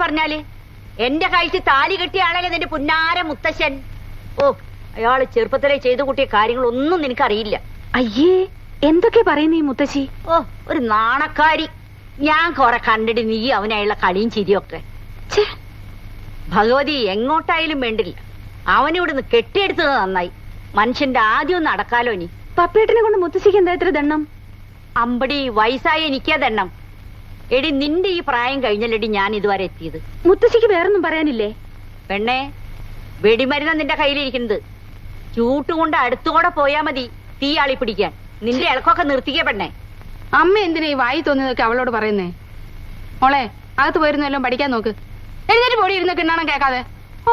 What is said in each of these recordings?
പറഞ്ഞാല്? എന്റെ കഴുത്തിൽ താലി കെട്ടിയ ആളല്ലേ നിന്റെ പുന്നാര മുത്തശ്ശൻ. ഓ, അയാള് ചെറുപ്പത്തിലെ ചെയ്തു കൂട്ടിയ കാര്യങ്ങളൊന്നും നിനക്കറിയില്ല. അയ്യേ, എന്തൊക്കെ പറയുന്നു ഈ മുത്തശ്ശി? ഓ, ഒരു നാണക്കാരി. ഞാൻ കുറെ കണ്ടിട്ട് നീ അവനായുള്ള കളിയും ചിരിയൊക്കെ. ഭഗവതി എങ്ങോട്ടായാലും വേണ്ടില്ല, അവനിവിടുന്ന് കെട്ടിയെടുത്തത് നന്നായി. മനുഷ്യന്റെ ആദ്യം ഒന്ന് അടക്കാലോ. ഇനി പപ്പേട്ടനെ കൊണ്ട് മുത്തശ്ശിക്ക് എന്താ ഇത്ര ദണ്ണം? അമ്പടി വയസ്സായ എനിക്കാ ദണ്ണം. എടി, നിന്റെ ഈ പ്രായം കഴിഞ്ഞല്ലടി ഞാൻ ഇതുവരെ എത്തിയത്. മുത്തശ്ശിക്ക് വേറൊന്നും പറയാനില്ലേ? പെണ്ണേ, വെടിമരുന്ന നിന്റെ കയ്യിലിരിക്കുന്നത്. ചൂട്ടുകൊണ്ട് അടുത്തുകൂടെ പോയാ മതി തീ ആളി പിടിക്കാൻ. നിന്റെ ഇളക്കൊക്കെ നിർത്തിക്കേ പെണ്ണേ. അമ്മ എന്തിനാ ഈ വായി തോന്നിയതൊക്കെ അവളോട് പറയുന്നേ? മോളെ, അകത്ത് പോയിരുന്നല്ലോ പഠിക്കാൻ നോക്ക്. എഴുന്നേറ്റ് പൊടി ഇരുന്ന് കിണ്ണാണം കേൾക്കാതെ. ഓ,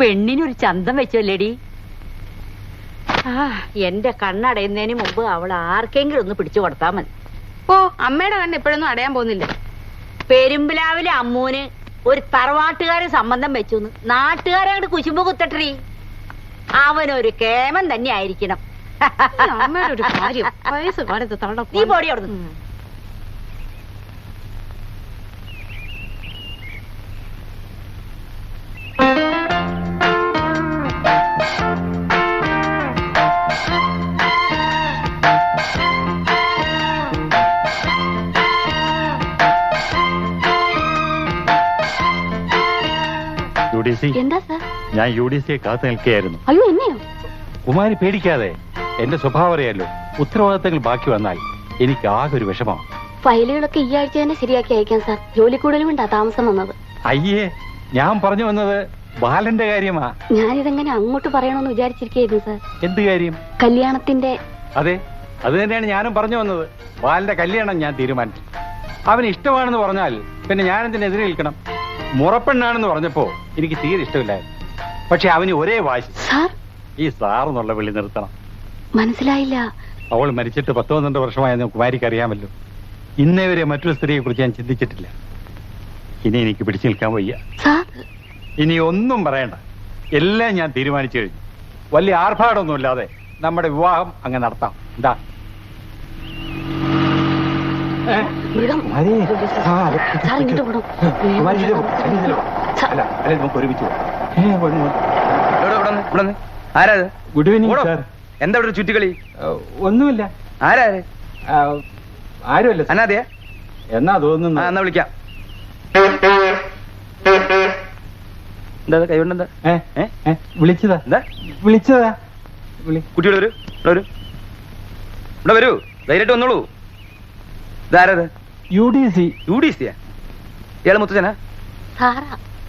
പെണ്ണിനൊരു ചന്തം വെച്ചല്ലേടി. എന്റെ കണ്ണടയുന്നതിന് മുമ്പ് അവൾ ആർക്കെങ്കിലും ഒന്ന് പിടിച്ചു കൊടുത്താ മതി. ഓ, അമ്മയുടെ കണ്ണ് എപ്പോഴൊന്നും അടയാൻ പോകുന്നില്ല. പെരുമ്പിലാവിലെ അമ്മൂന് ഒരു തറവാട്ടുകാരൻ സംബന്ധം വെച്ചു, നാട്ടുകാരങ്ങോട്ട് കുശുമ്പ് കുത്തട്ടീ. അവനൊരു കേമൻ തന്നെ ആയിരിക്കണം. അമ്മയുടെ ഒരു കാര്യം, വയസ്സ് കാലത്ത് തള്ള. നീ പോടി അവിടുന്ന്. എന്താ സാർ? ഞാൻ UDC കാത്തു നിൽക്കുകയായിരുന്നു. അയ്യോ, എന്നെയോ? കുമാരി പേടിക്കാതെ, എന്റെ സ്വഭാവം അറിയാലോ. ഉത്തരവാദിത്തങ്ങൾ ബാക്കി വന്നാൽ എനിക്ക് ആകെ ഒരു വിഷമമാണ്. ഫയലുകളൊക്കെ ഈ ആഴ്ച തന്നെ ശരിയാക്കി അയക്കാം സാർ. ജോലി കൂടുതലും ഉണ്ടാ താമസം വന്നത്. അയ്യേ, ഞാൻ പറഞ്ഞു വന്നത് ബാലന്റെ കാര്യമാ. ഞാനിതെങ്ങനെ അങ്ങോട്ട് പറയണമെന്ന് വിചാരിച്ചിരിക്കുന്നു സാർ. എന്ത് കാര്യം? കല്യാണത്തിന്റെ. അതെ, അത് തന്നെയാണ് ഞാനും പറഞ്ഞു വന്നത്. ബാലന്റെ കല്യാണം ഞാൻ തീരുമാനിച്ചു. അവന് ഇഷ്ടമാണെന്ന് പറഞ്ഞാൽ പിന്നെ ഞാനെന്തിനെതിരെ നിൽക്കണം? മുറപ്പെണ്ണാണെന്ന് പറഞ്ഞപ്പോ എനിക്ക് തീരെ ഇഷ്ടമില്ലായിരുന്നു. പക്ഷെ അവന് ഒരേ വാശി. ഈ സാറെന്നുള്ള വിളി നിർത്തണം. മനസ്സിലായില്ല. അവൾ മരിച്ചിട്ട് 10-12 വർഷമായെന്ന് കുമാരിക്ക് അറിയാമല്ലോ. ഇന്നേ വരെ മറ്റൊരു സ്ത്രീയെ കുറിച്ച് ഞാൻ ചിന്തിച്ചിട്ടില്ല. ഇനി എനിക്ക് പിടിച്ചു നിൽക്കാൻ വയ്യ. ഇനി ഒന്നും പറയണ്ട, എല്ലാം ഞാൻ തീരുമാനിച്ചു കഴിഞ്ഞു. വലിയ ആർഭാടമൊന്നുമില്ലാതെ നമ്മുടെ വിവാഹം അങ്ങ് നടത്താം. എന്താ? നമുക്ക് ഒരുമിച്ച് ഗുഡ് ഈവനിങ് സാർ. എന്താ ഇവിടെ ചുറ്റിക്കളി? ഒന്നുമില്ല. ആരാര്? ആരുമല്ല. അനാഥയാ? എന്നാ തോന്നുന്നു. എന്നാ വിളിക്കാം. എന്താ കൈകൊണ്ടെന്താ? വിളിച്ചതാ. എന്താ വിളിച്ചതാ? കുട്ടിയോട് വരൂ, വരൂ, ഇവിടെ വരൂ, ധൈര്യമായിട്ട് വന്നോളൂ. ഇതാരത്? UDC. UDC-യാ? ഇയാളെ മുത്തച്ഛനാ?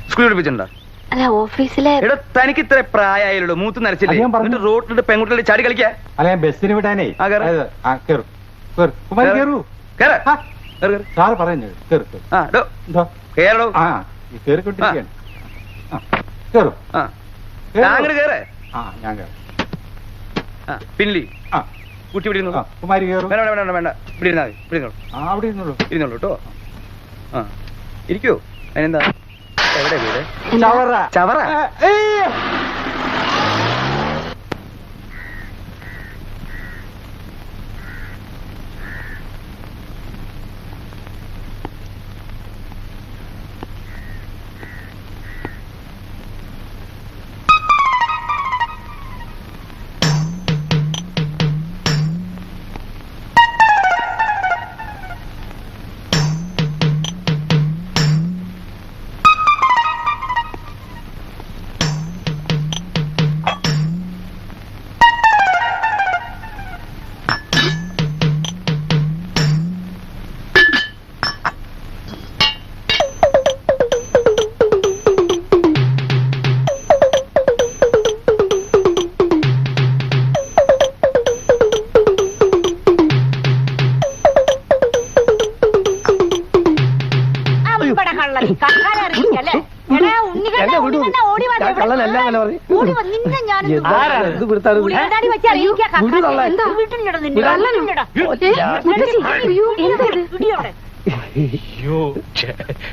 സ്കൂളിൽ പഠിപ്പിച്ചിട്ടുണ്ടോ? അല്ല, ഓഫീസിലെ. എടാ, തനിക്ക് ഇത്ര പ്രായമായാലോ, മൂത്ത് നരച്ചില്ലേ? റോഡിലിട്ട് പെൺകുട്ടികളുടെ ചാടി കളിക്കാ? അല്ല, ഞാൻ ബസ്സിന് വിടാനേ. സാറ് പറഞ്ഞു കേറിക്കൊണ്ടിരിക്കുകയാണ്. പിന്നിലി കുട്ടി ഇവിടെ കുമാരി കയറും. വേണ്ട വേണ്ട, ഇവിടെ ഇരുന്നാ മതി. ഇവിടെ അവിടെ ഇരുന്നോളൂ. ഇരുന്നോളൂ കേട്ടോ. ഇരിക്കൂ. അതിനെന്താ? എവിടെ വീട്? ചവറ.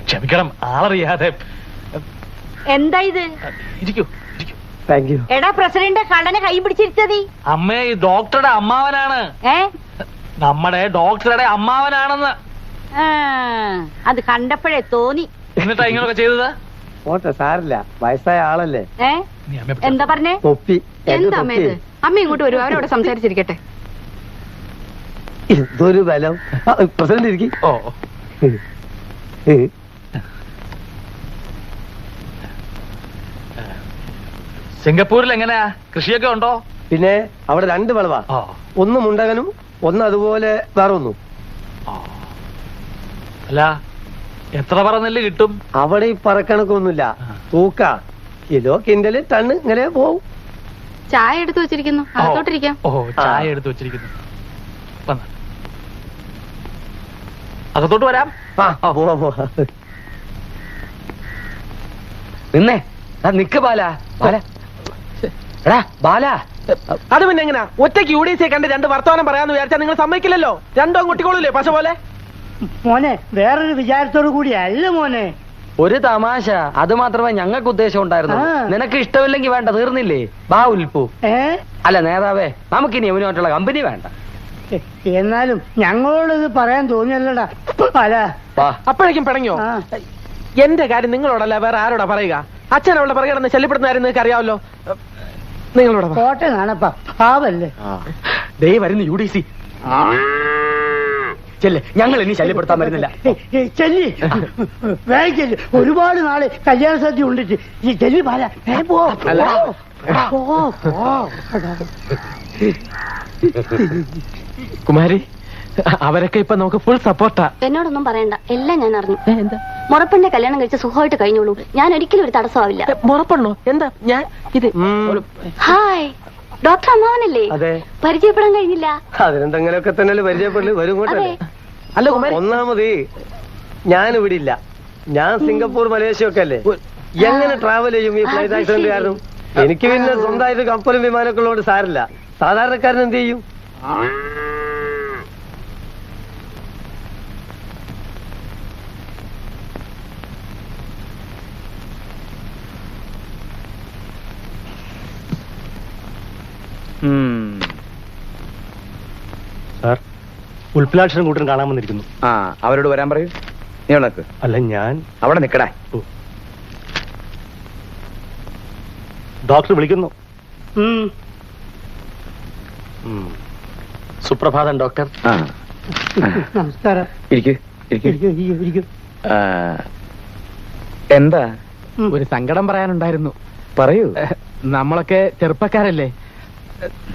ക്ഷമിക്കണം, ആളറിയാതെ. എന്താ ഇത്? എടാ, പ്രസിഡന്റ് കള്ളനെ കൈ പിടിച്ചിരുത്തതി. അമ്മേ, ഈ ഡോക്ടറുടെ അമ്മാവനാണ്. നമ്മുടെ ഡോക്ടറുടെ അമ്മാവനാണെന്ന്. അത് കണ്ടപ്പോഴേ തോന്നി. എന്നിട്ടാ ഇങ്ങനൊക്കെ ചെയ്തത്? ഓട്ടെ സാരില്ല, വയസ്സായ ആളല്ലേ. എന്താ പറഞ്ഞേ? തൊപ്പി എന്താ അമ്മ ഇത്? അമ്മ ഇങ്ങോട്ട് വരും, അവരോട് സംസാരിച്ചിരിക്കട്ടെ. എന്തൊരു ബലം. പ്രസിഡന്റ് ഇരിക്കും. ഓ സിംഗപ്പൂരിൽ എങ്ങനെയാ, കൃഷിയൊക്കെ ഉണ്ടോ? പിന്നെ അവിടെ 2 വിളവാ. ഒന്ന് മുണ്ടകനും ഒന്ന് അതുപോലെ വേറെ ഒന്നും. അല്ല, എത്ര പറ നെല്ല് കിട്ടും? അവിടെ ഈ പറക്കണക്കൊന്നുമില്ല, തൂക്ക കിലോ കിൻഡല് ടണ്ണ് ഇങ്ങനെ പോവും. ചായ എടുത്തു വെച്ചിരിക്കുന്നു, അകത്തോട്ടിരിക്കാം. ഓ, ചായ എടുത്തു വെച്ചിരിക്കുന്നു. വന്ന അകത്തോട്ട് വരാം. പോവാ പോവാ. നിന്നേ നിക്ക് ബാല. ബാല, അത് പിന്നെ എങ്ങനാ ഒറ്റയ്ക്ക് UDC കണ്ട് 2 വർത്തമാനം പറയാന്ന് വിചാരിച്ചാൽ നിങ്ങൾ സമ്മതിക്കില്ലല്ലോ. 2 അങ്ങോട്ടിക്കോളൂല്ലേ പശ പോലെ. മോനെ വേറൊരു വിചാരത്തോടു കൂടിയല്ല മോനെ. ഒരു തമാശ, അത് മാത്രമേ ഞങ്ങൾക്ക് ഉദ്ദേശം ഉണ്ടായിരുന്നു. നിനക്ക് ഇഷ്ടമില്ലെങ്കിൽ വേണ്ട, തീർന്നില്ലേ? ബാ ഉൽപ്പു. അല്ല നേതാവേ, നമുക്കിനി ഇവനുമായിട്ടുള്ള കമ്പനി വേണ്ട. എന്നാലും ഞങ്ങളോട് പറയാൻ തോന്നിയല്ലടാ. അപ്പോഴേക്കും പിണങ്ങിയോ? എന്റെ കാര്യം നിങ്ങളോടല്ല വേറെ ആരോടാ പറയുക? അച്ഛൻ അവളുടെ പറയുകയാണെന്ന് ശല്യപ്പെടുന്ന നിങ്ങൾക്ക് അറിയാമല്ലോ. നിങ്ങളോട് കോട്ടെ നാണപ്പാ, പാവല്ലേ. ദേ വരുന്നു UDC. ചെല്ല്, ഞങ്ങൾ ഇനി ശല്യപ്പെടുത്താൻ വരുന്നില്ല. ചെല്ലി വേഗം ചെല്ലി. ഒരുപാട് നാളെ കല്യാണ സദ്യ ഉണ്ടിട്ട് ഈ ചെല്ലി പാല പോ. കുമാരി, അവരൊക്കെ ഇപ്പൊ നമുക്ക് ഫുൾ സപ്പോർട്ടാ. എന്നോടൊന്നും പറയണ്ട, എല്ലാം ഞാൻ അറിഞ്ഞു. മുറപ്പെണ്ണെ കല്യാണം കഴിച്ച് സുഖമായിട്ട് കഴിഞ്ഞോളൂ. ഞാൻ ഒരിക്കലും ഒരു തടസ്സമാവില്ല. മുറപ്പെണ്ണോ? എന്താ? ഞാൻ ഇത് ഹായ്, ഡോക്ടർ അമ്മാവനല്ലേ? അതെ. പരിചയപ്പെടാൻ കഴിഞ്ഞില്ല. അതിനെന്തെങ്കിലുമൊക്കെ തന്നെ പരിചയപ്പെടല് വരും. അല്ല കുമാരി, ഒന്നാമത് ഞാനിവിടെ ഇല്ല. ഞാൻ സിംഗപ്പൂർ മലേഷ്യ ഒക്കെ അല്ലേ. എങ്ങനെ ട്രാവൽ ചെയ്യും ഈ ഫ്ലൈറ്റ് ആക്സിഡന്റ് കാരണം? എനിക്ക് പിന്നെ സ്വന്തമായിട്ട് കപ്പലും വിമാനമൊക്കെ ഉള്ളതുകൊണ്ട് സാരില്ല. സാധാരണക്കാരൻ എന്ത് ചെയ്യും? സാർ, ഉൽപ്പലാക്ഷനും കൂട്ടരും കാണാൻ വന്നിരിക്കുന്നു. അവരോട് വരാൻ പറയൂ. നീ ഉണക്ക്. അല്ല, ഞാൻ അവിടെ നിക്കടാ. ഡോക്ടർ വിളിക്കുന്നു. സുപ്രഭാതം ഡോക്ടർ. നമസ്കാരം. എന്താ? ഒരു സങ്കടം പറയാനുണ്ടായിരുന്നു. പറയൂ. നമ്മളൊക്കെ ചെറുപ്പക്കാരല്ലേ.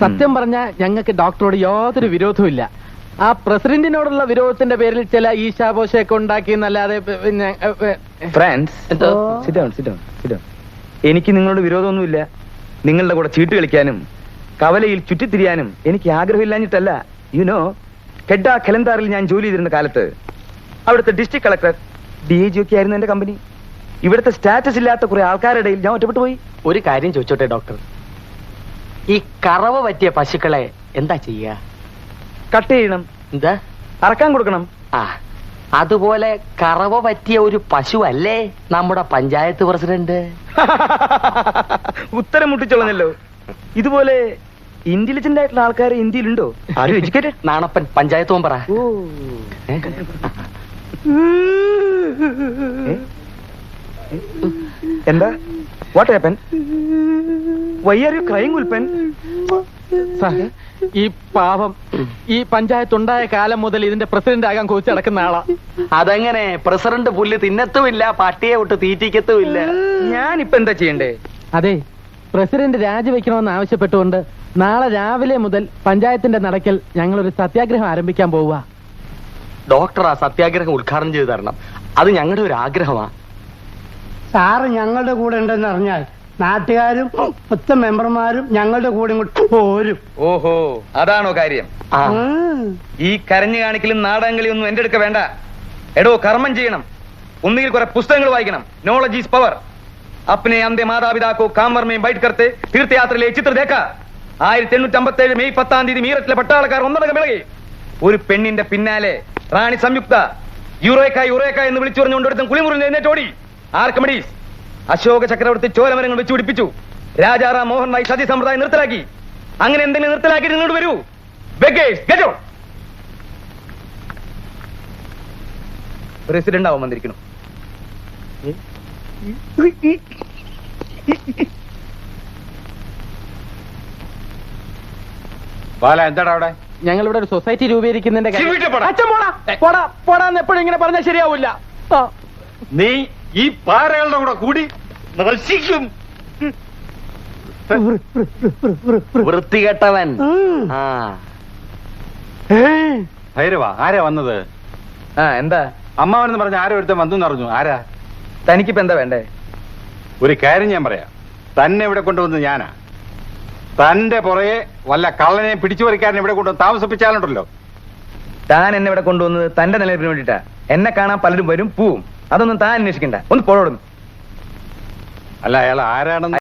സത്യം പറഞ്ഞ ഞങ്ങൾക്ക് ഡോക്ടറോട് യാതൊരു വിരോധവും ഇല്ല. ആ പ്രസിഡന്റിനോടുള്ള വിരോധത്തിന്റെ പേരിൽ ചില ഈശാപോശയൊക്കെ ഉണ്ടാക്കി എന്നല്ലാതെ പിന്നെ എനിക്ക് നിങ്ങളോട് വിരോധമൊന്നുമില്ല. നിങ്ങളുടെ കൂടെ ചീട്ട് കളിക്കാനും കവലയിൽ ചുറ്റിത്തിരിയാനും എനിക്ക് ആഗ്രഹമില്ലാഞ്ഞിട്ടല്ല. യുനോ, ഹെഡ ഖലന്താറിൽ ഞാൻ ജോലി ചെയ്തിരുന്ന കാലത്ത് അവിടുത്തെ ഡിസ്ട്രിക്ട് കളക്ടർ DIG ഒക്കെ ആയിരുന്നു എന്റെ കമ്പനി. ഇവിടുത്തെ സ്റ്റാറ്റസ് ഇല്ലാത്ത കുറെ ആൾക്കാരുടെ ഇടയിൽ ഞാൻ ഒറ്റപ്പെട്ടു പോയി. ഒരു കാര്യം ചോദിച്ചോട്ടെ ഡോക്ടർ, ഈ കറവ പറ്റിയ പശുക്കളെ എന്താ ചെയ്യുക? കട്ട് ചെയ്യണം. എന്താ? അറക്കാൻ കൊടുക്കണം. അതുപോലെ കറവ പറ്റിയ ഒരു പശു അല്ലേ നമ്മുടെ പഞ്ചായത്ത് പ്രസിഡന്റ്? ഉത്തരം മുട്ടിച്ചോളഞ്ഞല്ലോ. ഇതുപോലെ ഇന്റലിജന്റ് ആയിട്ടുള്ള ആൾക്കാർ ഇന്ത്യയിലുണ്ടോ? ആരും എഡ്യൂക്കേറ്റഡ്? നാണപ്പൻ പഞ്ചായത്ത് മെമ്പറ. എന്താ? What happen? Why are you crying Ulpan? ഈ പാവം ഈ പഞ്ചായത്ത് ഉണ്ടായ കാലം മുതൽ ഇതിന്റെ പ്രസിഡന്റ് ആകാൻ കൊതിച്ച് നടക്കുന്ന ആളാ. അതെങ്ങനെ? പ്രസിഡന്റ് പുല്ല് തിന്നത്തുമില്ല, പട്ടിയെ വിട്ട് തീറ്റിക്കത്തുമില്ല. ഞാനിപ്പോ എന്താ ചെയ്യണ്ടേ? അതെ, പ്രസിഡന്റ് രാജിവെക്കണമെന്ന് ആവശ്യപ്പെട്ടുകൊണ്ട് നാളെ രാവിലെ മുതൽ പഞ്ചായത്തിന്റെ നടക്കൽ ഞങ്ങളൊരു സത്യാഗ്രഹം ആരംഭിക്കാൻ പോവുക. ഡോക്ടർ ആ സത്യാഗ്രഹം ഉദ്ഘാടനം ചെയ്തു തരണം. അത് ഞങ്ങളുടെ ഒരു ആഗ്രഹമാ. സാറ് ഞങ്ങളുടെ കൂടെ ഉണ്ടെന്ന് അറിഞ്ഞാൽ നാട്ടുകാരും 10 മെമ്പർമാരും ഞങ്ങളുടെ കൂടെ ഇങ്ങോട്ട് പോരും. ഓഹോ, അതാണോ കാര്യം? ഈ കരഞ്ഞു കാണിക്കലും നാടകങ്ങളും ഒന്നും എന്റെ അടുക്ക വേണ്ട. എടോ, കർമ്മം ചെയ്യണം. ഒന്നുകിൽ കുറെ പുസ്തകങ്ങൾ വായിക്കണം. Knowledge is power. अपने अंधे माता पिता को कांवर में बैठ करते तीर्थयात्रा चित्र देखा. 1857 മെയ് 10-ാം തീയതി മീററ്റിലെ പട്ടാളക്കാർ ഒന്നടങ്കം വിളകി. ഒരു പെണ്ണിന്റെ പിന്നാലെ റാണി സംയുക്ത യുറേക്ക എന്ന് വിളിച്ചു പറഞ്ഞുകൊണ്ട് ഒരുത്തൻ കുളിമുറിൽ എഴുന്നേറ്റോടി. ആർക്കമിഡീസ് അശോക ചക്രവർത്തി ചോരമരങ്ങൾ വെച്ചു പിടിപ്പിച്ചു. രാജാറാം മോഹൻ റായ് സതി സമ്പ്രദായം നിർത്തലാക്കി. അങ്ങനെ എന്തെങ്കിലും നിർത്തലാക്കിയിട്ട് ഇങ്ങോട്ട് വരൂ. പ്രസിഡന്റ് ആവാൻ വന്നിരിക്കുന്നു. ബാല എന്താടാ അവിടെ? ഞങ്ങളിവിടെ ഒരു സൊസൈറ്റി രൂപീകരിക്കുന്നതിന്റെ കാര്യം- വീട്ടിൽ പോടാ. അച്ഛൻ പോടാ, പോടാ, പോടാന്ന് എപ്പോഴും ഇങ്ങനെ പറഞ്ഞാൽ ശരിയാവില്ല. നീ ഈ പാറകളുടെ കൂടെ കൂടി നശിക്കും. വൃത്തികെട്ടവൻ. ആ ഭൈരവ, ആരാ വന്നത്? ആ എന്താ? അമ്മാവനെന്ന് പറഞ്ഞ ആരോ ഒരുത്തൻ വന്നു അറിഞ്ഞു. ആരാ? തനിക്കിപ്പോ എന്താ വേണ്ടേ? ഒരു കാര്യം ഞാൻ പറയാം. തന്നെ ഇവിടെ കൊണ്ടുവന്ന് ഞാനാ. തന്റെ പുറകെ വല്ല കള്ളനെ പിടിച്ചു പറിക്കാരനെ ഇവിടെ കൊണ്ടുവന്ന് താമസിപ്പിച്ചാലുണ്ടല്ലോ. താൻ എന്നെ ഇവിടെ കൊണ്ടുവന്നത് തന്റെ നിലനിൽപ്പിന് വേണ്ടിട്ടാ. എന്നെ കാണാൻ പലരും വരും, പോവും. അതൊന്നും താൻ അന്വേഷിക്കണ്ട. ഒന്ന് പോഴോടും. അല്ല, അയാൾ ആരാണെന്ന്